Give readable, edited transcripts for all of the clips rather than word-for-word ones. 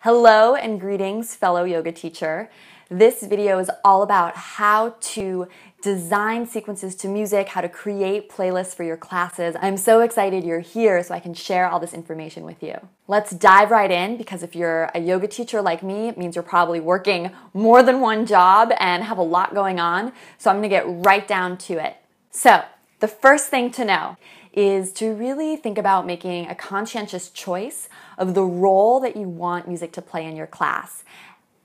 Hello and greetings, fellow yoga teacher. This video is all about how to design sequences to music, how to create playlists for your classes. I'm so excited you're here so I can share all this information with you. Let's dive right in, because if you're a yoga teacher like me, it means you're probably working more than one job and have a lot going on. So I'm gonna get right down to it. So the first thing to know is to really think about making a conscientious choice of the role that you want music to play in your class.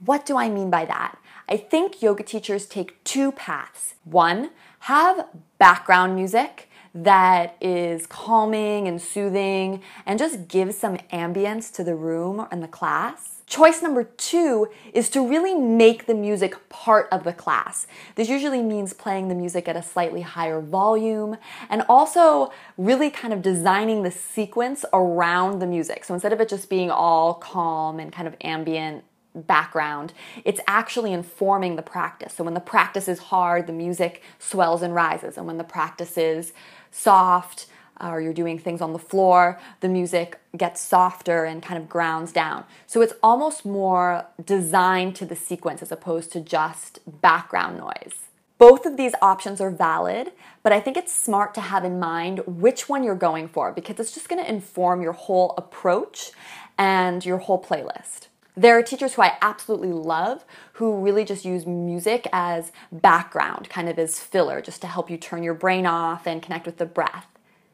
What do I mean by that? I think yoga teachers take two paths. One, have background music that is calming and soothing and just gives some ambience to the room and the class. Choice number two is to really make the music part of the class. This usually means playing the music at a slightly higher volume and also really kind of designing the sequence around the music. So instead of it just being all calm and kind of ambient background, it's actually informing the practice. So when the practice is hard, the music swells and rises. And when the practice is soft, or you're doing things on the floor, the music gets softer and kind of grounds down. So it's almost more designed to the sequence as opposed to just background noise. Both of these options are valid, but I think it's smart to have in mind which one you're going for, because it's just going to inform your whole approach and your whole playlist. There are teachers who I absolutely love who really just use music as background, kind of as filler, just to help you turn your brain off and connect with the breath.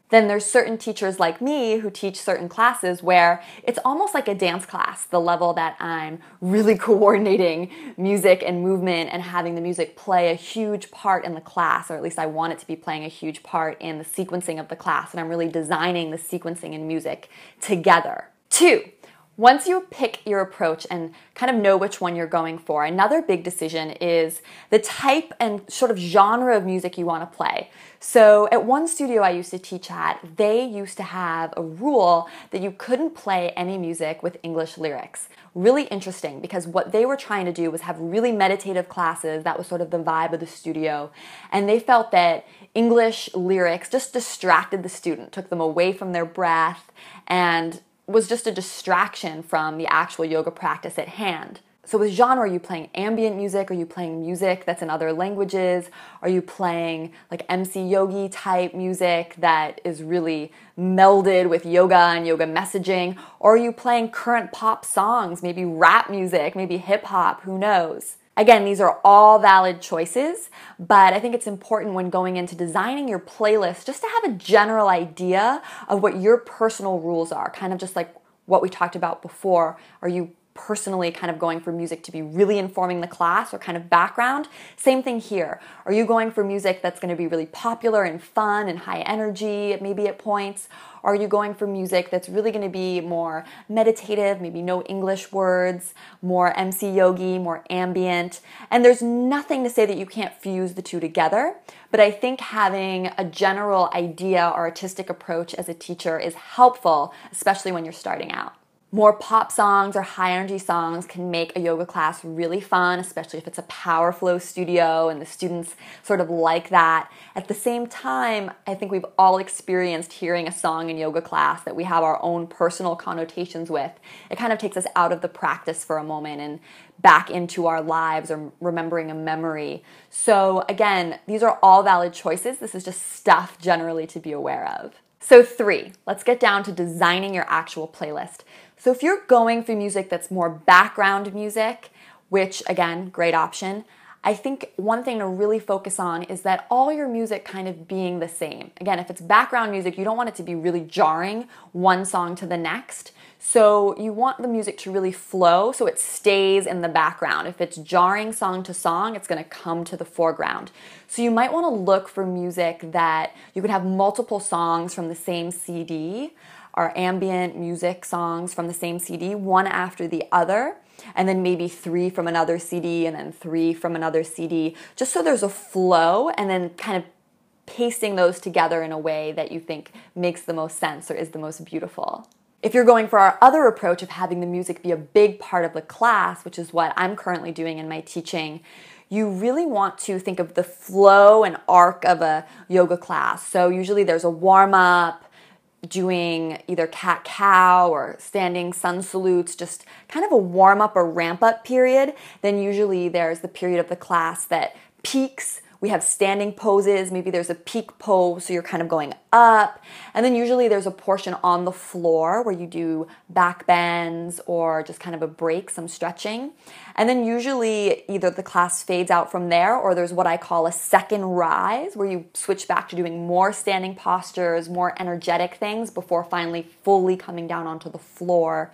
Then there's certain teachers like me who teach certain classes where it's almost like a dance class, the level that I'm really coordinating music and movement and having the music play a huge part in the class, or at least I want it to be playing a huge part in the sequencing of the class, and I'm really designing the sequencing and music together. Two, once you pick your approach and kind of know which one you're going for, another big decision is the type and sort of genre of music you want to play. So at one studio I used to teach at, they used to have a rule that you couldn't play any music with English lyrics. Really interesting, because what they were trying to do was have really meditative classes. That was sort of the vibe of the studio. And they felt that English lyrics just distracted the student, took them away from their breath, and was just a distraction from the actual yoga practice at hand. So with genre, are you playing ambient music? Are you playing music that's in other languages? Are you playing like MC Yogi type music that is really melded with yoga and yoga messaging? Or are you playing current pop songs, maybe rap music, maybe hip hop, who knows? Again, these are all valid choices, but I think it's important when going into designing your playlist just to have a general idea of what your personal rules are, kind of just like what we talked about before. Are you personally kind of going for music to be really informing the class or kind of background? Same thing here. Are you going for music that's going to be really popular and fun and high energy, maybe at points? Or are you going for music that's really going to be more meditative, maybe no English words, more MC Yogi, more ambient? And there's nothing to say that you can't fuse the two together, but I think having a general idea or artistic approach as a teacher is helpful, especially when you're starting out. More pop songs or high energy songs can make a yoga class really fun, especially if it's a power flow studio and the students sort of like that. At the same time, I think we've all experienced hearing a song in yoga class that we have our own personal connotations with. It kind of takes us out of the practice for a moment and back into our lives or remembering a memory. So again, these are all valid choices. This is just stuff generally to be aware of. So 3, let's get down to designing your actual playlist. So if you're going for music that's more background music, which again, great option, I think one thing to really focus on is that all your music kind of being the same. Again, if it's background music, you don't want it to be really jarring one song to the next. So you want the music to really flow so it stays in the background. If it's jarring song to song, it's going to come to the foreground. So you might want to look for music that you can have multiple songs from the same CD, or ambient music songs from the same CD, one after the other, and then maybe 3 from another CD and then 3 from another CD, just so there's a flow, and then kind of pasting those together in a way that you think makes the most sense or is the most beautiful. If you're going for our other approach of having the music be a big part of the class, which is what I'm currently doing in my teaching, you really want to think of the flow and arc of a yoga class. So usually there's a warm-up, doing either cat-cow or standing sun salutes, just kind of a warm-up or ramp-up period, then usually there's the period of the class that peaks. We have standing poses, maybe there's a peak pose, so you're kind of going up. And then usually there's a portion on the floor where you do back bends or just kind of a break, some stretching. And then usually either the class fades out from there, or there's what I call a second rise, where you switch back to doing more standing postures, more energetic things before finally fully coming down onto the floor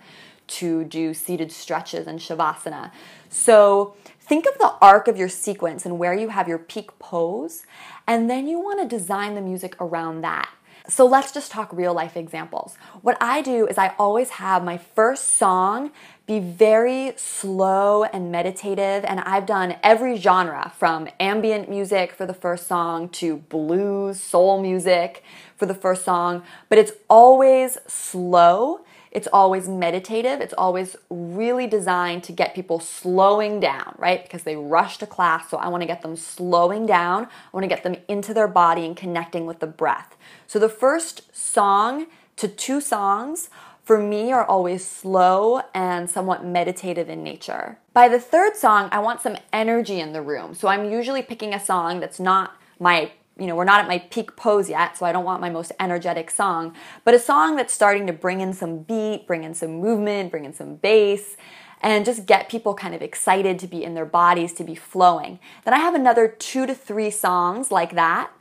to do seated stretches and shavasana. So think of the arc of your sequence and where you have your peak pose, and then you want to design the music around that. So let's just talk real life examples. What I do is I always have my first song be very slow and meditative, and I've done every genre from ambient music for the first song to blues, soul music for the first song, but it's always slow. It's always meditative. It's always really designed to get people slowing down, right? Because they rush to class, so I want to get them slowing down. I want to get them into their body and connecting with the breath. So the first song to 2 songs for me are always slow and somewhat meditative in nature. By the 3rd song, I want some energy in the room. So I'm usually picking a song that's not my we're not at my peak pose yet, so I don't want my most energetic song, but a song that's starting to bring in some beat, bring in some movement, bring in some bass, and just get people kind of excited to be in their bodies, to be flowing. Then I have another 2 to 3 songs like that.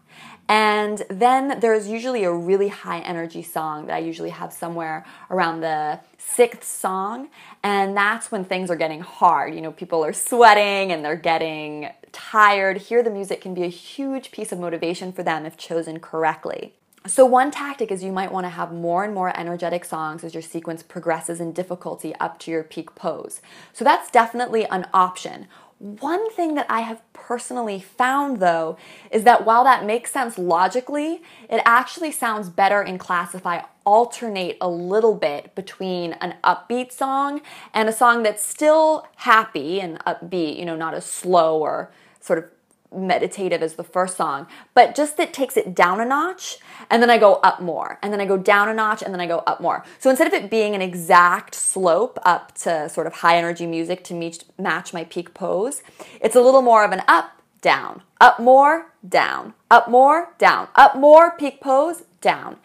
And then there's usually a really high energy song that I usually have somewhere around the 6th song. And that's when things are getting hard. People are sweating and they're getting tired. Here the music can be a huge piece of motivation for them if chosen correctly. So one tactic is you might want to have more and more energetic songs as your sequence progresses in difficulty up to your peak pose. So that's definitely an option. One thing that I have personally found, though, is that while that makes sense logically, it actually sounds better in class if I alternate a little bit between an upbeat song and a song that's still happy and upbeat, not as slow or sort of meditative as the first song, but just that takes it down a notch, and then I go up more, and then I go down a notch, and then I go up more. So instead of it being an exact slope up to sort of high energy music to match my peak pose, it's a little more of an up, down, up more, down, up more, down, up more, peak pose, down.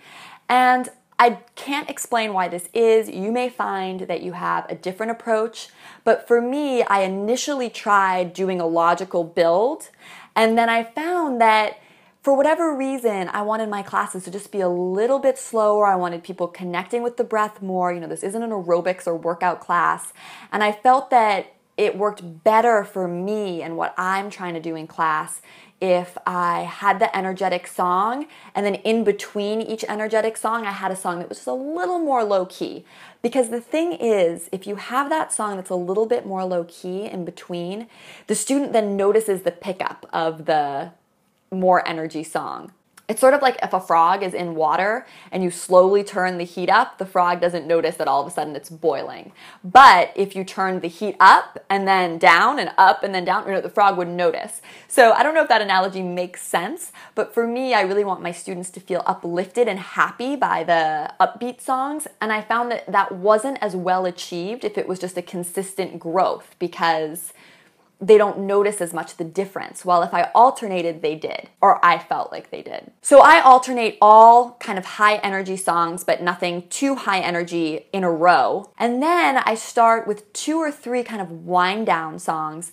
And I can't explain why this is. You may find that you have a different approach, but for me, I initially tried doing a logical build, and then I found that for whatever reason, I wanted my classes to just be a little bit slower. I wanted people connecting with the breath more. This isn't an aerobics or workout class, and I felt that it worked better for me and what I'm trying to do in class if I had the energetic song, and then in between each energetic song, I had a song that was just a little more low-key. Because the thing is, if you have that song that's a little bit more low-key in between, the student then notices the pickup of the more energy song. It's sort of like if a frog is in water and you slowly turn the heat up, the frog doesn't notice that all of a sudden it's boiling. But if you turn the heat up and then down and up and then down, the frog would notice. So I don't know if that analogy makes sense, but for me, I really want my students to feel uplifted and happy by the upbeat songs. And I found that that wasn't as well achieved if it was just a consistent growth, because they don't notice as much the difference. While if I alternated, they did, or I felt like they did. So I alternate all kind of high energy songs, but nothing too high energy in a row. And then I start with 2 or 3 kind of wind down songs.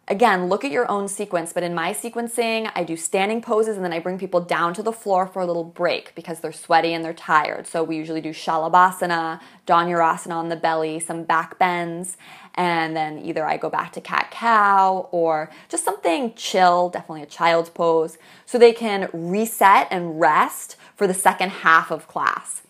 Again, look at your own sequence, but in my sequencing, I do standing poses and then I bring people down to the floor for a little break because they're sweaty and they're tired. So we usually do Shalabhasana, Dhanurasana on the belly, some back bends, and then either I go back to cat-cow or just something chill, definitely a child's pose, so they can reset and rest for the second half of class.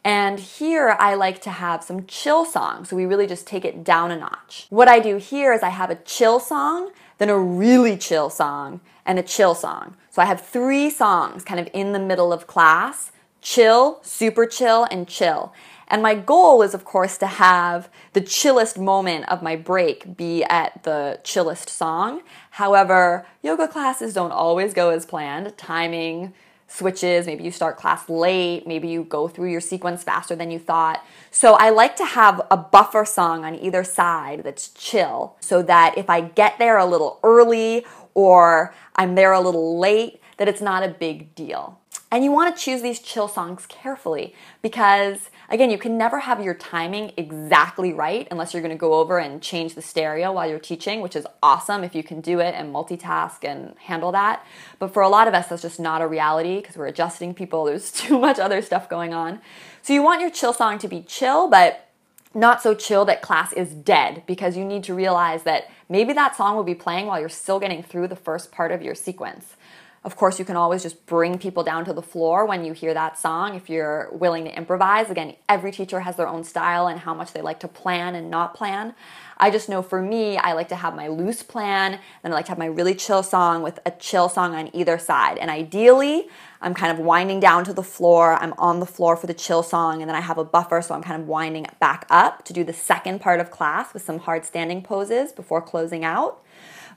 And here I like to have some chill songs, so we really just take it down a notch. What I do here is I have a chill song, then a really chill song, and a chill song. So I have 3 songs kind of in the middle of class: chill, super chill, and chill. And my goal is, of course, to have the chillest moment of my break be at the chillest song. However, yoga classes don't always go as planned. Timing switches, maybe you start class late, maybe you go through your sequence faster than you thought. So I like to have a buffer song on either side that's chill, so that if I get there a little early or I'm there a little late, that it's not a big deal. And you want to choose these chill songs carefully because, again, you can never have your timing exactly right unless you're going to go over and change the stereo while you're teaching, which is awesome if you can do it and multitask and handle that. But for a lot of us, that's just not a reality because we're adjusting people. There's too much other stuff going on. So you want your chill song to be chill, but not so chill that class is dead, because you need to realize that maybe that song will be playing while you're still getting through the first part of your sequence. Of course, you can always just bring people down to the floor when you hear that song if you're willing to improvise. Again, every teacher has their own style and how much they like to plan and not plan. I just know for me, I like to have my loose plan, then I like to have my really chill song with a chill song on either side. And ideally, I'm kind of winding down to the floor, I'm on the floor for the chill song, and then I have a buffer, so I'm kind of winding back up to do the second part of class with some hard standing poses before closing out.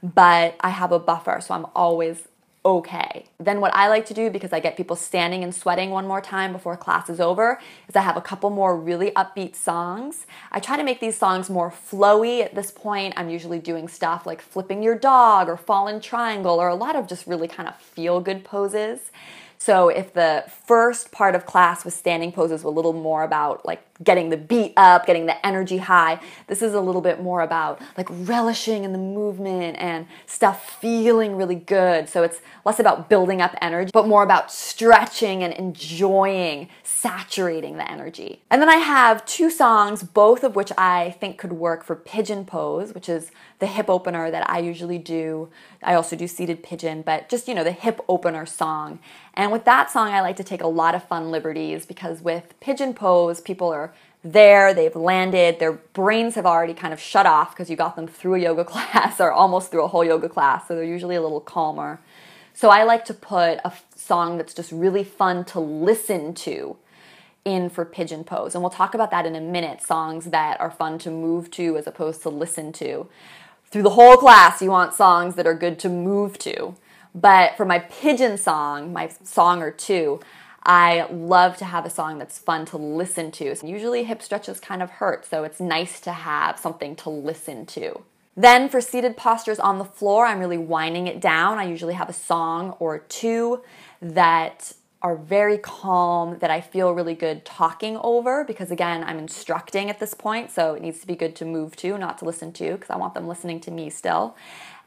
But I have a buffer, so I'm always okay. Then what I like to do, because I get people standing and sweating one more time before class is over, is I have a couple more really upbeat songs. I try to make these songs more flowy. At this point, I'm usually doing stuff like flipping your dog or fallen triangle or a lot of just really kind of feel-good poses. So if the first part of class was standing poses, a little more about like getting the beat up, getting the energy high, this is a little bit more about like relishing in the movement and stuff feeling really good. So it's less about building up energy, but more about stretching and enjoying, saturating the energy. And then I have two songs, both of which I think could work for pigeon pose, which is the hip opener that I usually do. I also do seated pigeon, but just, the hip opener song. And with that song, I like to take a lot of fun liberties, because with pigeon pose, people are there, they've landed, their brains have already kind of shut off because you got them through a yoga class or almost through a whole yoga class, so they're usually a little calmer. So I like to put a song that's just really fun to listen to in for pigeon pose. And we'll talk about that in a minute, songs that are fun to move to as opposed to listen to. Through the whole class, you want songs that are good to move to. But for my pigeon song, my song or two, I love to have a song that's fun to listen to. So usually hip stretches kind of hurt, so it's nice to have something to listen to. Then for seated postures on the floor, I'm really winding it down. I usually have a song or two that are very calm, that I feel really good talking over, because again, I'm instructing at this point, so it needs to be good to move to, not to listen to, because I want them listening to me still.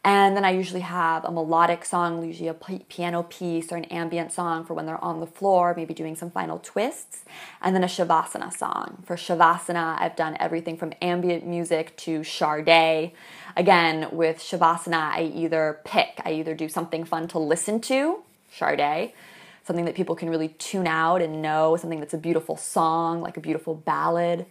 And then I usually have a melodic song, usually a piano piece or an ambient song for when they're on the floor, maybe doing some final twists, and then a Shavasana song. For Shavasana, I've done everything from ambient music to Sade. Again, with Shavasana, I either do something fun to listen to, Sade, something that people can really tune out and know, something that's a beautiful song, like a beautiful ballad,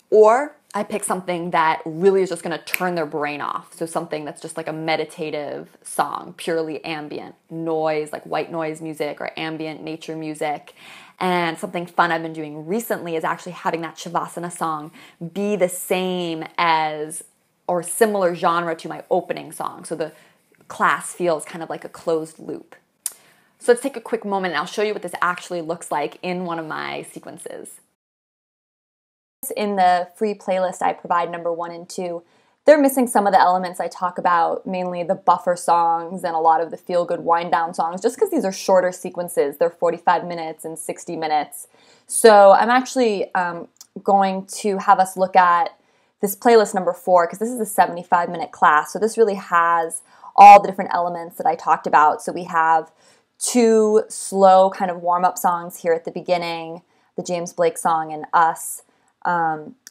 or I pick something that really is just going to turn their brain off. So something that's just like a meditative song, purely ambient noise, like white noise music or ambient nature music. And something fun I've been doing recently is actually having that Shavasana song be the same as or similar genre to my opening song. So the class feels kind of like a closed loop. So let's take a quick moment and I'll show you what this actually looks like in one of my sequences. In the free playlist I provide, number 1 and 2, they're missing some of the elements I talk about, mainly the buffer songs and a lot of the feel-good wind-down songs, just because these are shorter sequences. They're 45 minutes and 60 minutes. So I'm actually going to have us look at this playlist number 4, because this is a 75-minute class. So this really has all the different elements that I talked about. So we have 2 slow kind of warm-up songs here at the beginning, the James Blake song and Us.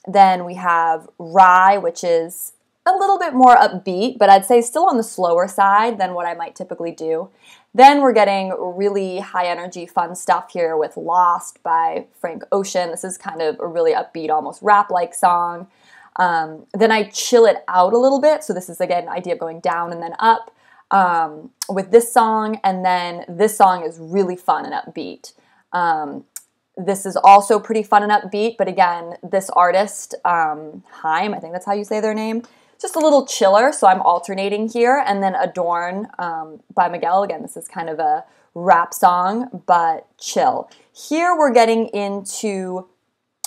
Then we have Rye, which is a little bit more upbeat, but I'd say still on the slower side than what I might typically do. Then we're getting really high energy fun stuff here with Lost by Frank Ocean. This is kind of a really upbeat, almost rap-like song. Then I chill it out a little bit. So this is, again, an idea of going down and then up with this song. And then this song is really fun and upbeat. This is also pretty fun and upbeat, but again, this artist, Haim, I think that's how you say their name, just a little chiller, so I'm alternating here. And then Adorn by Miguel. Again, this is kind of a rap song, but chill. Here we're getting into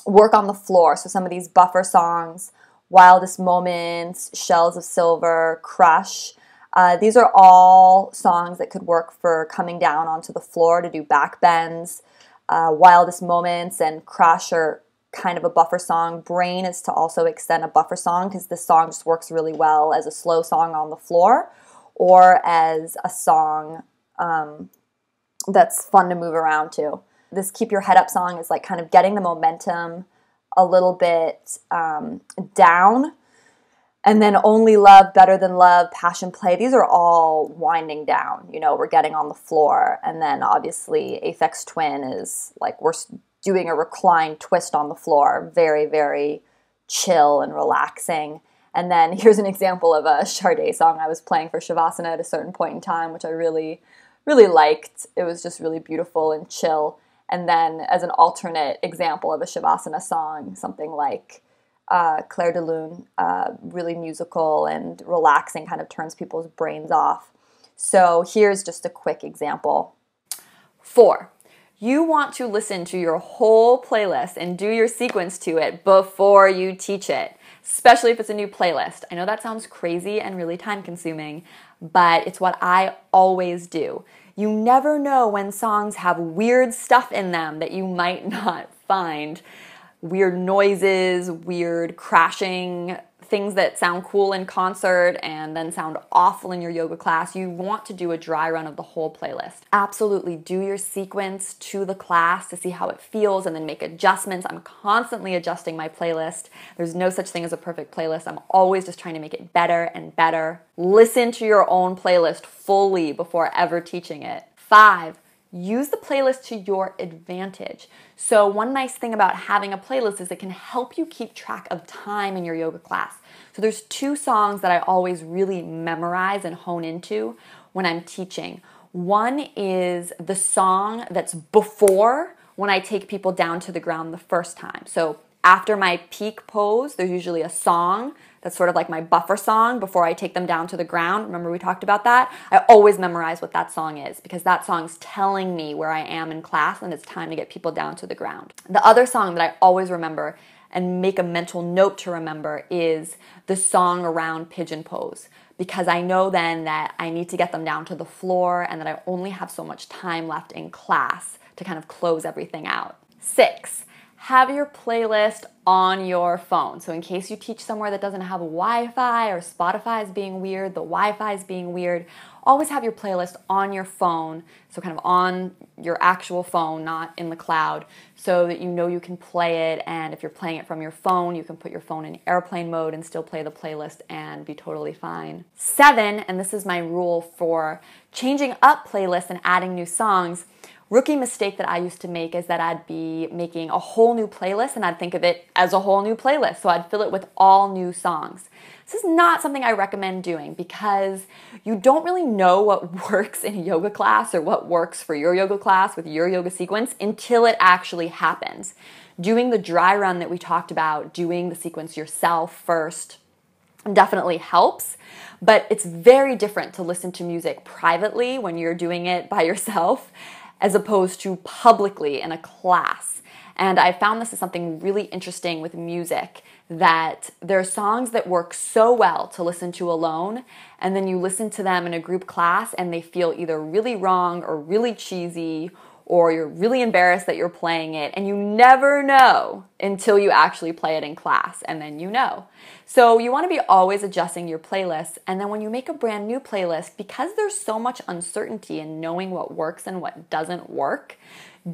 work on the floor. So some of these buffer songs, Wildest Moments, Shells of Silver, Crush. These are all songs that could work for coming down onto the floor to do back bends. Wildest Moments and Crush are kind of a buffer song. Brain is to also extend a buffer song because this song just works really well as a slow song on the floor or as a song that's fun to move around to. This Keep Your Head Up song is like kind of getting the momentum a little bit down. And then Only Love, Better Than Love, Passion Play, these are all winding down. You know, we're getting on the floor. And then obviously Aphex Twin is like we're doing a reclined twist on the floor. Very, very chill and relaxing. And then here's an example of a Sade song I was playing for Shavasana at a certain point in time, which I really, really liked. It was just really beautiful and chill. And then as an alternate example of a Shavasana song, something like Clair de Lune, really musical and relaxing, kind of turns people's brains off. So here's just a quick example. 4. You want to listen to your whole playlist and do your sequence to it before you teach it, especially if it's a new playlist. I know that sounds crazy and really time consuming, but it's what I always do. You never know when songs have weird stuff in them that you might not find. Weird noises, weird crashing, things that sound cool in concert and then sound awful in your yoga class. You want to do a dry run of the whole playlist. Absolutely do your sequence to the class to see how it feels and then make adjustments. I'm constantly adjusting my playlist. There's no such thing as a perfect playlist. I'm always just trying to make it better and better. Listen to your own playlist fully before ever teaching it. 5. Use the playlist to your advantage. So one nice thing about having a playlist is it can help you keep track of time in your yoga class. So there's 2 songs that I always really memorize and hone into when I'm teaching. One is the song that's before when I take people down to the ground the first time. So after my peak pose, there's usually a song that's sort of like my buffer song before I take them down to the ground. Remember we talked about that? I always memorize what that song is because that song's telling me where I am in class and it's time to get people down to the ground. The other song that I always remember and make a mental note to remember is the song around pigeon pose because I know then that I need to get them down to the floor and that I only have so much time left in class to kind of close everything out. 6. Have your playlist on your phone. So in case you teach somewhere that doesn't have Wi-Fi or Spotify is being weird, the Wi-Fi is being weird, always have your playlist on your phone, so kind of on your actual phone, not in the cloud, so that you know you can play it, and if you're playing it from your phone, you can put your phone in airplane mode and still play the playlist and be totally fine. 7, and this is my rule for changing up playlists and adding new songs, rookie mistake that I used to make is that I'd be making a whole new playlist and I'd think of it as a whole new playlist. So I'd fill it with all new songs. This is not something I recommend doing because you don't really know what works in a yoga class or what works for your yoga class with your yoga sequence until it actually happens. Doing the dry run that we talked about, doing the sequence yourself first, definitely helps, but it's very different to listen to music privately when you're doing it by yourself as opposed to publicly in a class. And I found this is something really interesting with music, that there are songs that work so well to listen to alone, and then you listen to them in a group class and they feel either really wrong or really cheesy, or you're really embarrassed that you're playing it, and you never know until you actually play it in class, and then you know. So you want to be always adjusting your playlists, and then when you make a brand new playlist, because there's so much uncertainty in knowing what works and what doesn't work,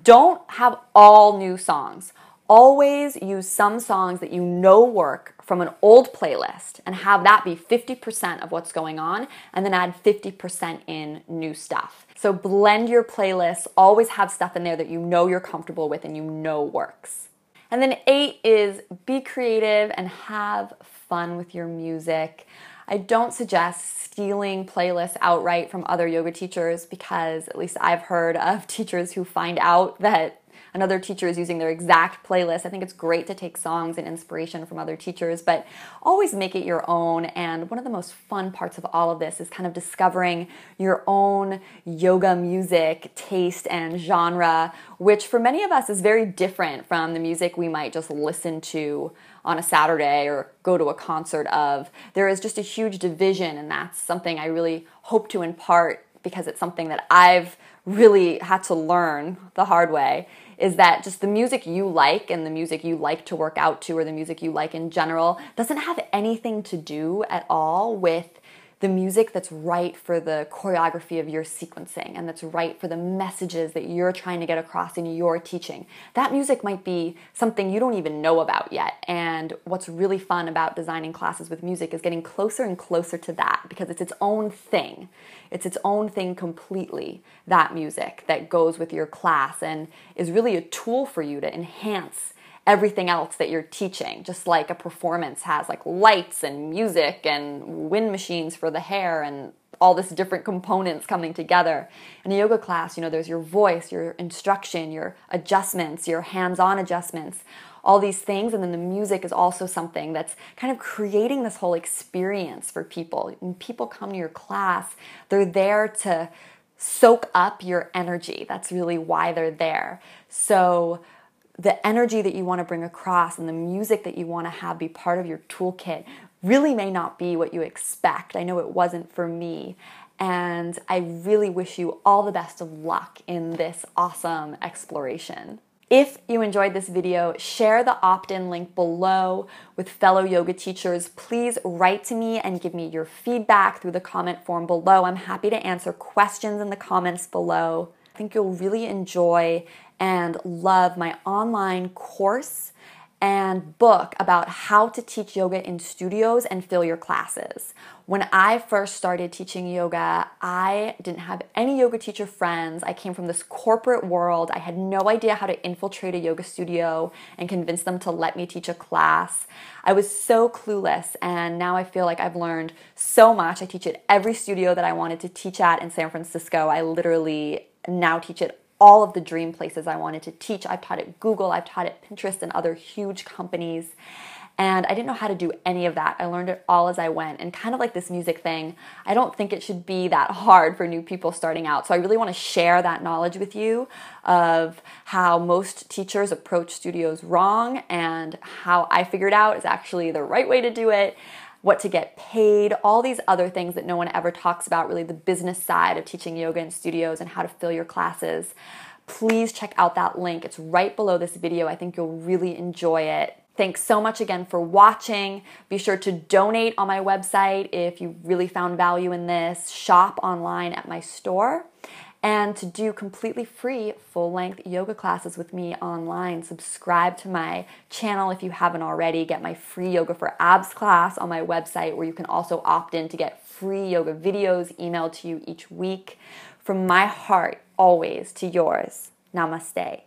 don't have all new songs. Always use some songs that you know work from an old playlist and have that be 50% of what's going on, and then add 50% in new stuff. So blend your playlists, always have stuff in there that you know you're comfortable with and you know works. And then 8 is be creative and have fun with your music. I don't suggest stealing playlists outright from other yoga teachers because at least I've heard of teachers who find out that another teacher is using their exact playlist. I think it's great to take songs and inspiration from other teachers, but always make it your own. And one of the most fun parts of all of this is kind of discovering your own yoga music taste and genre, which for many of us is very different from the music we might just listen to on a Saturday or go to a concert of. There is just a huge division, and that's something I really hope to impart, because it's something that I've really had to learn the hard way, is that just the music you like and the music you like to work out to, or the music you like in general, doesn't have anything to do at all with the music that's right for the choreography of your sequencing and that's right for the messages that you're trying to get across in your teaching. That music might be something you don't even know about yet. And what's really fun about designing classes with music is getting closer and closer to that, because it's its own thing. It's its own thing completely, that music that goes with your class and is really a tool for you to enhance everything else that you're teaching, just like a performance has like lights and music and wind machines for the hair and all this different components coming together. In a yoga class, there's your voice, your instruction, your adjustments, your hands-on adjustments, all these things. And then the music is also something that's kind of creating this whole experience for people. When people come to your class, they're there to soak up your energy. That's really why they're there. So the energy that you want to bring across and the music that you want to have be part of your toolkit really may not be what you expect. I know it wasn't for me. And I really wish you all the best of luck in this awesome exploration. If you enjoyed this video, share the opt-in link below with fellow yoga teachers. Please write to me and give me your feedback through the comment form below. I'm happy to answer questions in the comments below. I think you'll really enjoy and love my online course and book about how to teach yoga in studios and fill your classes. When I first started teaching yoga, I didn't have any yoga teacher friends. I came from this corporate world. I had no idea how to infiltrate a yoga studio and convince them to let me teach a class. I was so clueless, and now I feel like I've learned so much. I teach at every studio that I wanted to teach at in San Francisco. I literally now teach at all of the dream places I wanted to teach. I've taught at Google, I've taught at Pinterest and other huge companies. And I didn't know how to do any of that. I learned it all as I went. And kind of like this music thing, I don't think it should be that hard for new people starting out. So I really want to share that knowledge with you of how most teachers approach studios wrong and how I figured out is actually the right way to do it, what to get paid, all these other things that no one ever talks about, really the business side of teaching yoga in studios and how to fill your classes. Please check out that link. It's right below this video. I think you'll really enjoy it. Thanks so much again for watching. Be sure to donate on my website if you really found value in this. Shop online at my store. And to do completely free full-length yoga classes with me online, subscribe to my channel if you haven't already. Get my free Yoga for Abs class on my website, where you can also opt in to get free yoga videos emailed to you each week. From my heart, always, to yours, namaste.